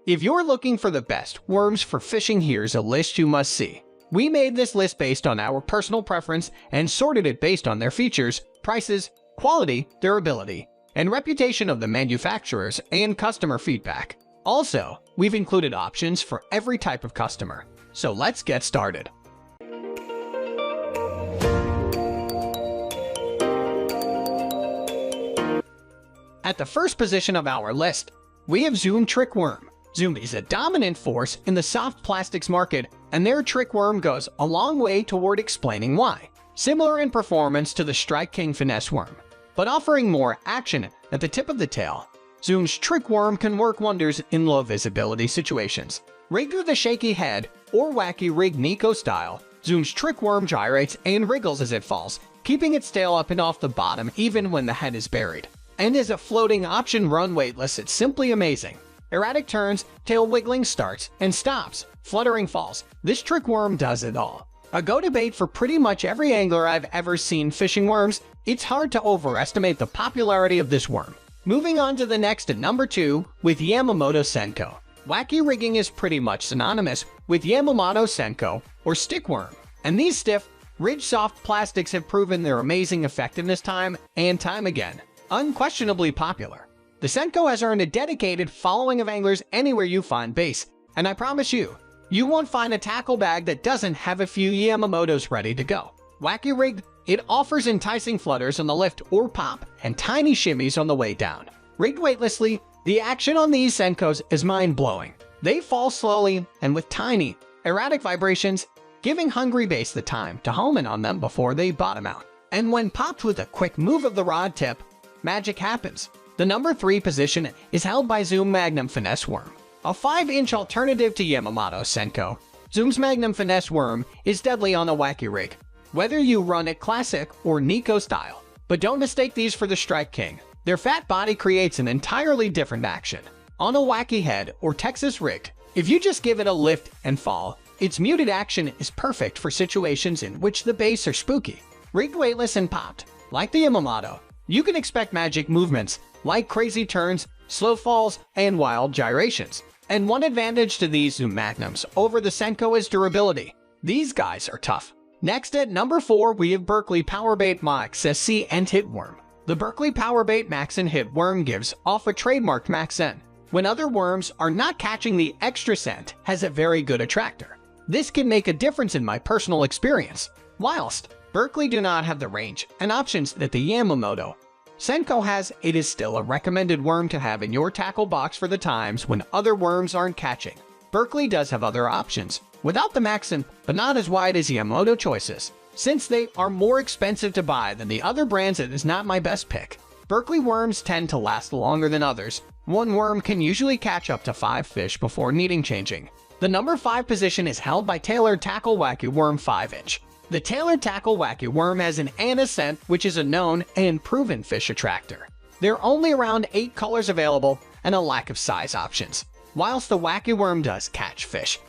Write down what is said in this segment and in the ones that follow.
If you're looking for the best worms for fishing, here's a list you must see. We made this list based on our personal preference and sorted it based on their features, prices, quality, durability, and reputation of the manufacturers and customer feedback. Also, we've included options for every type of customer. So let's get started. At the first position of our list, we have Zoom Trick Worm. Zoom is a dominant force in the soft plastics market, and their Trick Worm goes a long way toward explaining why. Similar in performance to the Strike King Finesse Worm, but offering more action at the tip of the tail, Zoom's Trick Worm can work wonders in low visibility situations. Rigged with a shaky head or wacky rig Nico style, Zoom's Trick Worm gyrates and wriggles as it falls, keeping its tail up and off the bottom even when the head is buried. And as a floating option run weightless, it's simply amazing. Erratic turns, tail wiggling starts and stops, fluttering falls. This Trick Worm does it all. A go-to bait for pretty much every angler I've ever seen fishing worms, it's hard to overestimate the popularity of this worm. Moving on to the next at number 2 with Yamamoto Senko. Wacky rigging is pretty much synonymous with Yamamoto Senko or stick worm, and these stiff, ridged soft plastics have proven their amazing effectiveness time and time again. Unquestionably popular, the Senko has earned a dedicated following of anglers anywhere you find bass, and I promise you, you won't find a tackle bag that doesn't have a few Yamamotos ready to go. Wacky rigged, it offers enticing flutters on the lift or pop and tiny shimmies on the way down. Rigged weightlessly, the action on these Senkos is mind-blowing. They fall slowly and with tiny, erratic vibrations, giving hungry bass the time to home in on them before they bottom out. And when popped with a quick move of the rod tip, magic happens. The number 3 position is held by Zoom Magnum Finesse Worm, a 5-inch alternative to Yamamoto Senko. Zoom's Magnum Finesse Worm is deadly on a wacky rig, whether you run it classic or Nico style. But don't mistake these for the Strike King. Their fat body creates an entirely different action. On a wacky head or Texas rigged, if you just give it a lift and fall, its muted action is perfect for situations in which the bass are spooky. Rigged weightless and popped, like the Yamamoto, you can expect magic movements like crazy turns, slow falls, and wild gyrations. And one advantage to these Zoom Magnums over the Senko is durability. These guys are tough. Next at number 4 we have BERKLEY POWERBAIT MAXSCENT Hit Worm. The BERKLEY POWERBAIT MAXSCENT Hit Worm gives off a trademarked MAXSCENT. When other worms are not catching the extra scent, has a very good attractor. This can make a difference in my personal experience. Whilst BERKLEY do not have the range and options that the Yamamoto Senko has, it is still a recommended worm to have in your tackle box for the times when other worms aren't catching. BERKLEY does have other options, without the MAXSCENT, but not as wide as Yamamoto choices. Since they are more expensive to buy than the other brands, it is not my best pick. BERKLEY worms tend to last longer than others. One worm can usually catch up to 5 fish before needing changing. The number 5 position is held by Tailored Tackle Wacky Worm 5-inch. The Tailored Tackle Wacky Worm has an scent, which is a known and proven fish attractor. There are only around 8 colors available and a lack of size options. Whilst the Wacky Worm does catch fish,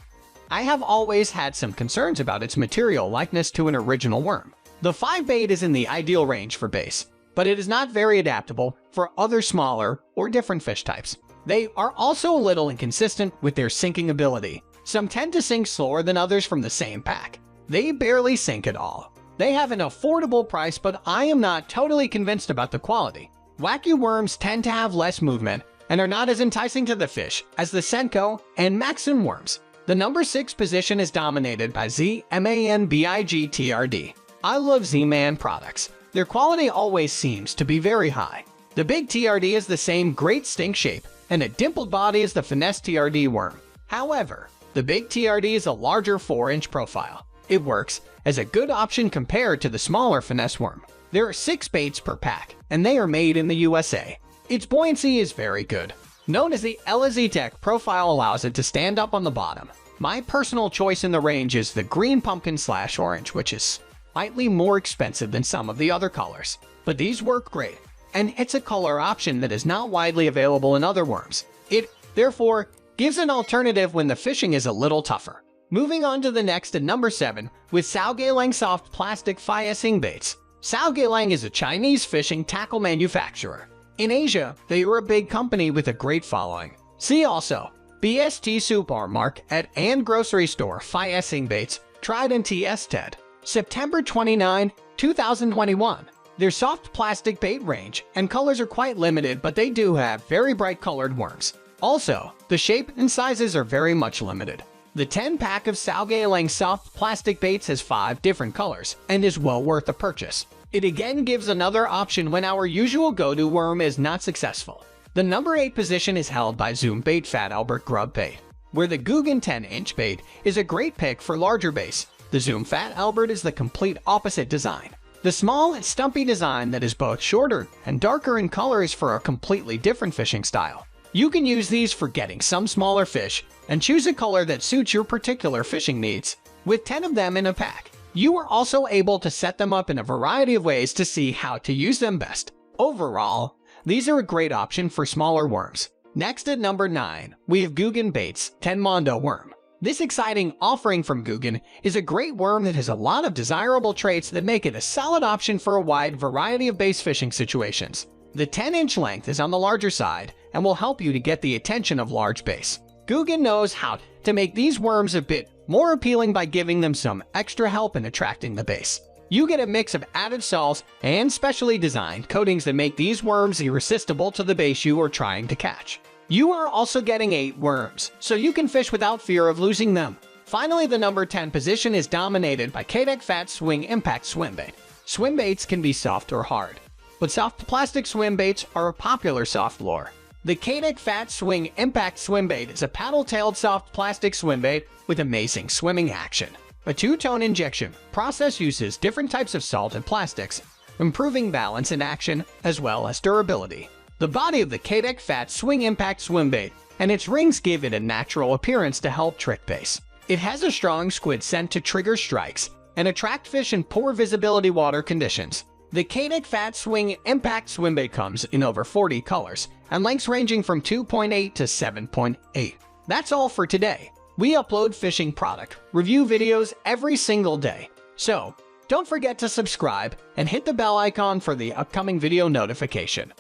I have always had some concerns about its material likeness to an original worm. The 5-bait is in the ideal range for bass, but it is not very adaptable for other smaller or different fish types. They are also a little inconsistent with their sinking ability. Some tend to sink slower than others from the same pack. They barely sink at all. They have an affordable price, but I am not totally convinced about the quality. Wacky worms tend to have less movement and are not as enticing to the fish as the Senko and MAXSCENT worms. The number 6 position is dominated by Z-MAN-BIG TRD. I love Z-Man products. Their quality always seems to be very high. The big TRD is the same great stink shape and a dimpled body as the Finesse TRD worm. However, the big TRD is a larger 4-inch profile. It works as a good option compared to the smaller Finesse worm. There are 6 baits per pack, and they are made in the USA. Its buoyancy is very good. Known as the Keitech profile allows it to stand up on the bottom. My personal choice in the range is the green pumpkin/orange, which is slightly more expensive than some of the other colors. But these work great, and it's a color option that is not widely available in other worms. It, therefore, gives an alternative when the fishing is a little tougher. Moving on to the next at number 7 with SOUGAYILANG soft plastic fishing baits. SOUGAYILANG is a Chinese fishing tackle manufacturer. In Asia, they are a big company with a great following. See also, BST Supermarket and Grocery Store Finesse Baits tried and tested. September 29, 2021. Their soft plastic bait range and colors are quite limited, but they do have very bright colored worms. Also, the shape and sizes are very much limited. The 10-pack of SOUGAYILANG soft plastic baits has 5 different colors and is well worth a purchase. It again gives another option when our usual go-to worm is not successful. The number 8 position is held by Swimbait Fat Albert Grub Bait, where the Googan 10-inch bait is a great pick for larger bass. The Zoom Fat Albert is the complete opposite design. The small and stumpy design that is both shorter and darker in color is for a completely different fishing style. You can use these for getting some smaller fish and choose a color that suits your particular fishing needs. With 10 of them in a pack, you are also able to set them up in a variety of ways to see how to use them best. Overall, these are a great option for smaller worms. Next at number 9, we have Googan Bait's 10 Mondo Worm. This exciting offering from Googan is a great worm that has a lot of desirable traits that make it a solid option for a wide variety of bass fishing situations. The 10-inch length is on the larger side and will help you to get the attention of large bass. Googan knows how to make these worms a bit more appealing by giving them some extra help in attracting the bass. You get a mix of added salts and specially designed coatings that make these worms irresistible to the bass you are trying to catch. You are also getting 8 worms, so you can fish without fear of losing them. Finally, the number 10 position is dominated by Keitech Fat Swing Impact Swimbait. Swimbaits can be soft or hard, but soft plastic swimbaits are a popular soft lure. The Keitech Fat Swing Impact Swimbait is a paddle-tailed soft plastic swimbait with amazing swimming action. A 2-tone injection process uses different types of salt and plastics, improving balance and action as well as durability. The body of the Keitech Fat Swing Impact Swimbait and its rings give it a natural appearance to help trick bass. It has a strong squid scent to trigger strikes and attract fish in poor visibility water conditions. The Keitech Fat Swing Impact Swimbait comes in over 40 colors and lengths ranging from 2.8 to 7.8. That's all for today. We upload fishing product review videos every single day, so don't forget to subscribe and hit the bell icon for the upcoming video notification.